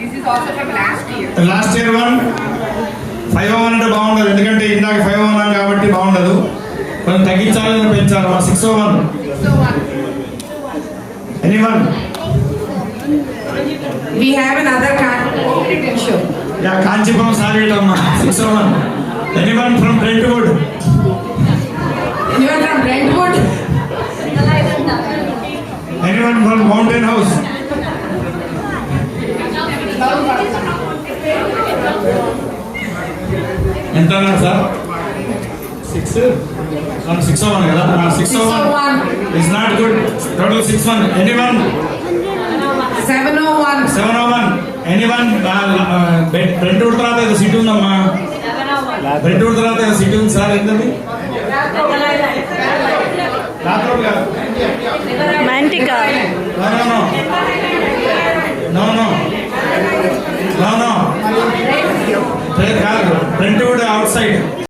This is also from last year. Last year one 501 అంటే బాగుండదు, ఎందుకంటే ఇందాక 501 కాబట్టి బాగుండదు. కొంచెం తగ్గించాలని పెంచాలి. 601. 601. Anyone? We have another competition show. Yeah, Kanchipuram సారీటమ్మా. 601. Anyone from Brentwood? Anyone from Brentwood? Anyone from mountain house? ఎంత సార్? 601 కదా. 601 is not good. Total 61. Anyone? 701. 701. Anyone? Brentwood తర్వాత ఏదో సిటీ ఉందమ్మా. బ్రెంట్వుడ్ తర్వాత ఏదో సిటీ ఉంది సార్. ఏంటది? Mantica. No. Brentwood outside.